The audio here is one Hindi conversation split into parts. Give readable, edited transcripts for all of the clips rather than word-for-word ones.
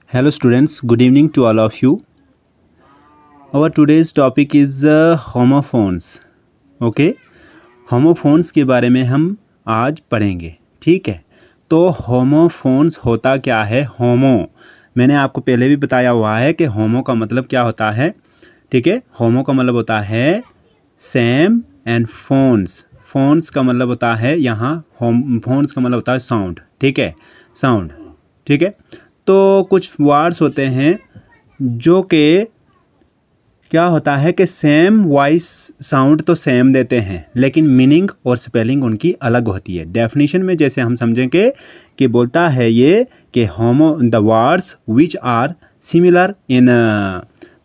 Hello students, good evening to all of you. Our today's topic is homophones. Okay? homophones के बारे में हम आज पढ़ेंगे, ठीक है। तो homophones होता क्या है? होमो मैंने आपको पहले भी बताया हुआ है कि होमो का मतलब क्या होता है, ठीक है। होमो का मतलब होता है सेम एंड फोन्स। फोन्स का मतलब होता है यहाँ होम, फोन्स का मतलब होता है साउंड, ठीक है, साउंड, ठीक है। तो कुछ वर्ड्स होते हैं जो कि क्या होता है कि सेम वॉइस साउंड तो सेम देते हैं, लेकिन मीनिंग और स्पेलिंग उनकी अलग होती है। डेफिनेशन में जैसे हम समझेंगे कि बोलता है ये कि homo the words which are similar in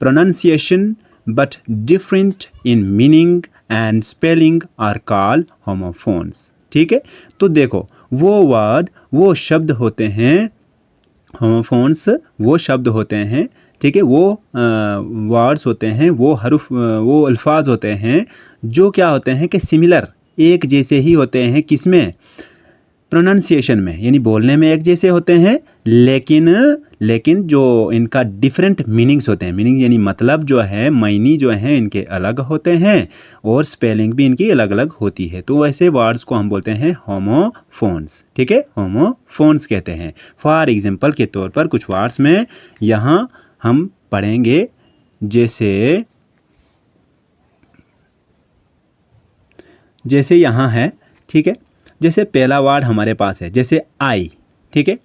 pronunciation but different in meaning and spelling are called homophones, ठीक है। तो देखो वो वर्ड, वो शब्द होते हैं, होमोफोन्स वो शब्द होते हैं, ठीक है, वो वर्ड्स होते हैं, वो हरूफ, वो अल्फाज होते हैं जो क्या होते हैं कि सिमिलर, एक जैसे ही होते हैं, किसमें? प्रोनाउंसिएशन में, यानी बोलने में एक जैसे होते हैं, लेकिन जो इनका डिफरेंट मीनिंग्स होते हैं, मीनिंग यानी मतलब जो है, मायने जो हैं इनके अलग होते हैं और स्पेलिंग भी इनकी अलग अलग होती है। तो ऐसे वर्ड्स को हम बोलते हैं होमोफोन्स, ठीक है, होमोफोन्स कहते हैं। फॉर एग्जांपल के तौर पर कुछ वर्ड्स में यहाँ हम पढ़ेंगे, जैसे यहाँ है, ठीक है। जैसे पहला वर्ड हमारे पास है, जैसे आई, ठीक है।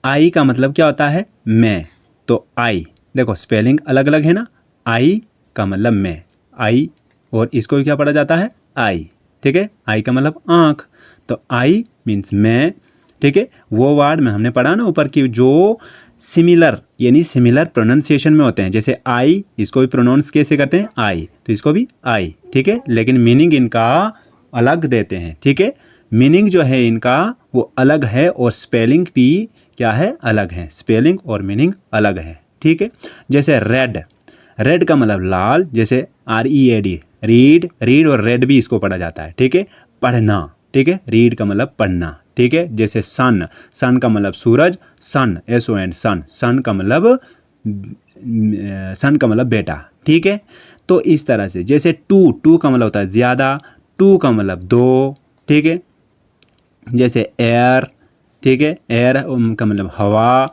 आई का मतलब क्या होता है? मैं। तो आई, देखो स्पेलिंग अलग अलग है ना। आई का मतलब मैं, आई, और इसको क्या पढ़ा जाता है? आई, ठीक है। आई का मतलब आँख, तो आई मीन्स मैं, ठीक है। वो वर्ड में हमने पढ़ा ना ऊपर की, जो सिमिलर यानी सिमिलर प्रोनाउंसिएशन में होते हैं। जैसे आई, इसको भी प्रोनाउंस कैसे करते हैं? आई, तो इसको भी आई, ठीक है, लेकिन मीनिंग इनका अलग देते हैं, ठीक है। मीनिंग जो है इनका वो अलग है और स्पेलिंग भी क्या है? अलग है। स्पेलिंग और मीनिंग अलग है, ठीक है। जैसे रेड, रेड का मतलब लाल, जैसे READ, रीड, रीड और रेड भी इसको पढ़ा जाता है, ठीक है, पढ़ना, ठीक है। रीड का मतलब पढ़ना, ठीक है। जैसे सन, सन का मतलब सूरज, सन SON, सन, सन का मतलब सन का मतलब बेटा, ठीक है। तो इस तरह से, जैसे टू, टू का मतलब होता है ज़्यादा, टू का मतलब दो, ठीक है। जैसे एयर, ठीक है, एयर का मतलब हवा,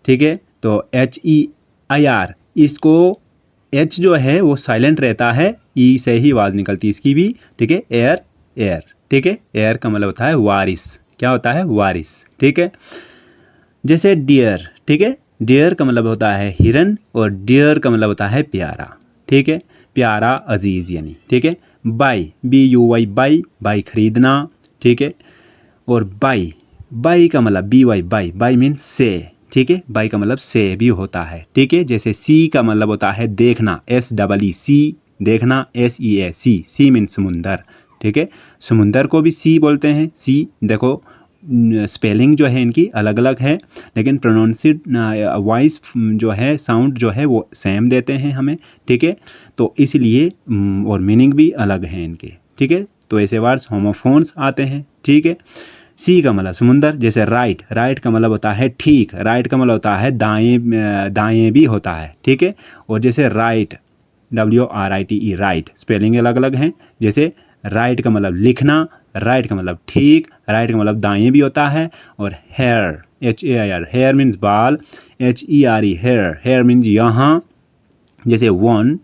ठीक है। तो HEIR, इसको H जो है वो साइलेंट रहता है, E से ही आवाज़ निकलती है इसकी भी, ठीक है। एयर, एयर, ठीक है। एयर का मतलब होता है वारिस, क्या होता है? वारिस, ठीक है। जैसे डियर, ठीक है, डियर का मतलब होता है हिरन और डियर का मतलब होता है प्यारा, ठीक है, प्यारा, अजीज़ यानी, ठीक है। बाई, BUY, बाई, बाई खरीदना, ठीक है। और बाई, बाई का मतलब BY, बाई, बाई मीन से, ठीक है, बाई का मतलब से भी होता है, ठीक है। जैसे सी का मतलब होता है देखना, SEEC, देखना, SEA, सी, सी मीन समुंदर, ठीक है। समुंदर को भी सी बोलते हैं, सी। देखो स्पेलिंग जो है इनकी अलग अलग है, लेकिन प्रोनाउंसिड वॉइस जो है, साउंड जो है वो सेम देते हैं हमें, ठीक है। तो इसलिए और मीनिंग भी अलग हैं इनके, ठीक है। तो ऐसे वर्ड्स होमोफोन्स आते हैं, ठीक है। सी का मतलब समुंदर, जैसे राइट, राइट का मतलब होता है ठीक, राइट का मतलब होता है दाएं, दाएं भी होता है, ठीक है। और जैसे राइट, WRITE, राइट, स्पेलिंग अलग अलग हैं। जैसे राइट का मतलब लिखना, राइट का मतलब ठीक, राइट का मतलब दाएं भी होता है। और हेयर, HAIR, हेयर मीन्स बाल, HERE, हेयर, हेयर मीन्स यहाँ। जैसे वन,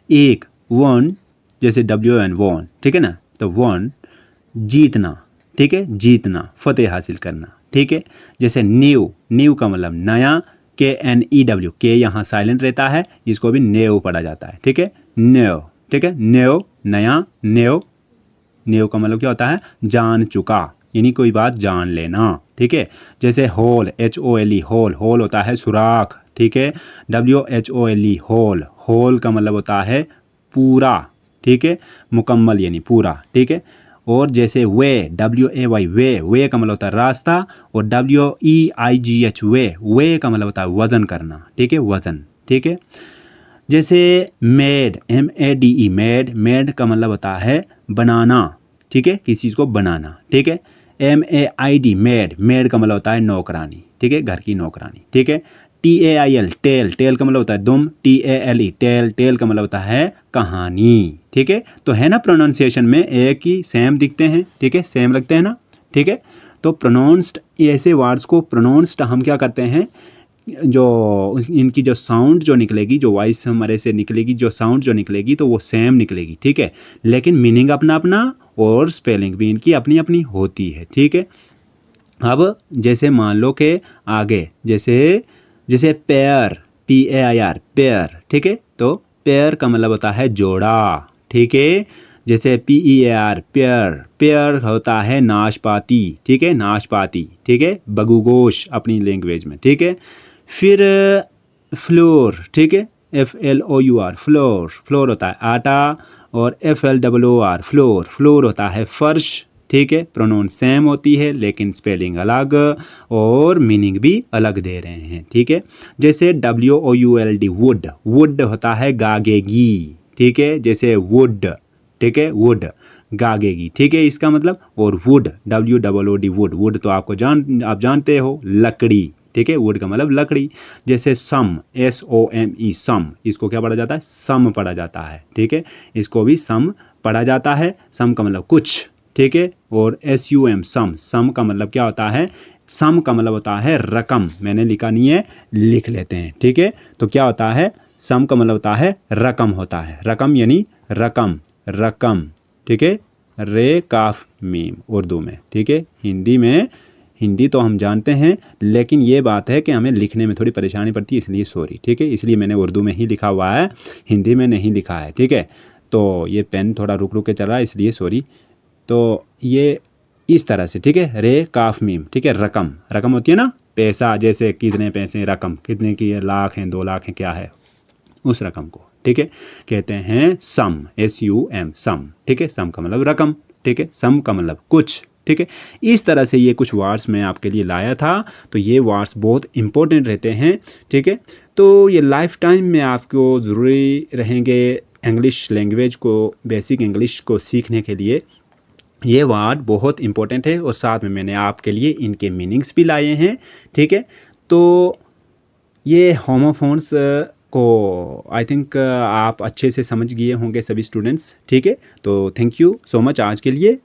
एक, वन, जैसे WON, वॉन, ठीक है ना। तो वन, जीतना, ठीक है, जीतना, फतेह हासिल करना, ठीक है। जैसे न्यू, न्यू का मतलब नया, KNEW, के यहाँ साइलेंट रहता है, इसको भी न्यू पढ़ा जाता है, ठीक है, न्यू, ठीक है, न्यू, नया, न्यू, न्यू का मतलब क्या होता है? जान चुका, यानी कोई बात जान लेना, ठीक है। जैसे होल, HOLE, होल, होल होता है सुराख, ठीक है, WHOLE, होल, होल का मतलब होता है पूरा, ठीक है, मुकम्मल यानी पूरा, ठीक है। और जैसे वे, WAY, वे, वे का मतलब होता है रास्ता, और WEIGH, वे का मतलब होता है वज़न करना, ठीक है, वज़न, ठीक है। जैसे मेड, MADE, मेड, मेड का मतलब होता है बनाना, ठीक है, किसी चीज़ को बनाना, ठीक है। MAID, मेड, मेड का मतलब होता है नौकरानी, ठीक है, घर की नौकरानी, ठीक है। TAIL टेल, टेल का मतलब होता है दुम, TALE टेल, टेल का मतलब होता है कहानी, ठीक है। तो है ना प्रोनाउंसिएशन में एक ही सेम दिखते हैं, ठीक है, सेम लगते हैं ना, ठीक है। तो प्रोनाउंस्ड ऐसे वर्ड्स को प्रोनाउंस्ड हम क्या करते हैं, जो इनकी जो साउंड जो निकलेगी, जो वॉइस हमारे से निकलेगी, जो साउंड जो निकलेगी तो वो सेम निकलेगी, ठीक है, लेकिन मीनिंग अपना अपना और स्पेलिंग भी इनकी अपनी अपनी होती है, ठीक है। अब जैसे मान लो कि आगे जैसे पेयर, PAIR पेयर, ठीक है, तो पेयर का मतलब होता है जोड़ा, ठीक है। जैसे PEAR पेयर, पेयर होता है नाशपाती, ठीक है, नाशपाती, ठीक है, बगुगोश अपनी लैंग्वेज में, ठीक है। फिर फ्लोर, ठीक है, FLOUR फ्लोर, फ्लोर होता है आटा, और FLOOR फ्लोर, फ्लोर होता है फर्श, ठीक है। प्रोनाउन सेम होती है लेकिन स्पेलिंग अलग और मीनिंग भी अलग दे रहे हैं, ठीक है। जैसे WOULD वुड, वुड होता है गागेगी, ठीक है, जैसे वुड, ठीक है, वुड गागेगी, ठीक है, इसका मतलब। और वुड WOOD वुड, वुड तो आप जानते हो लकड़ी, ठीक है, वुड का मतलब लकड़ी। जैसे सम SOME सम, इसको क्या पढ़ा जाता है, सम पढ़ा जाता है, ठीक है, इसको भी सम पढ़ा जाता है। सम का मतलब कुछ, ठीक है। और SUM सम, सम का मतलब क्या होता है, सम का मतलब होता है रकम, मैंने लिखा नहीं है, लिख लेते हैं, ठीक है। तो क्या होता है, सम का मतलब होता है रकम होता है, रकम यानी रकम, रकम, ठीक है, रे काफ मीम उर्दू में, ठीक है। हिंदी तो हम जानते हैं, लेकिन ये बात है कि हमें लिखने में थोड़ी परेशानी पड़ती है, इसलिए सॉरी, ठीक है, इसलिए मैंने उर्दू में ही लिखा हुआ है, हिंदी में नहीं लिखा है, ठीक है। तो ये पेन थोड़ा रुक रुक के चल रहा है, इसलिए सॉरी। तो ये इस तरह से, ठीक है, रे काफ मीम, ठीक है, रकम, रकम होती है ना, पैसा, जैसे कितने पैसे, रकम कितने की है, लाख हैं, 2 लाख हैं, क्या है, उस रकम को, ठीक है, कहते हैं सम, SUM सम, ठीक है, सम का मतलब रकम, ठीक है, सम का मतलब कुछ, ठीक है। इस तरह से ये कुछ वर्ड्स मैं आपके लिए लाया था, तो ये वर्ड्स बहुत इंपॉर्टेंट रहते हैं, ठीक है। तो ये लाइफ टाइम में आपको ज़रूरी रहेंगे इंग्लिश लैंग्वेज को, बेसिक इंग्लिश को सीखने के लिए। ये वर्ड बहुत इंपॉर्टेंट है, और साथ में मैंने आपके लिए इनके मीनिंग्स भी लाए हैं, ठीक है। तो ये होमोफोन्स को आई थिंक आप अच्छे से समझ गए होंगे सभी स्टूडेंट्स, ठीक है। तो थैंक यू सो मच आज के लिए।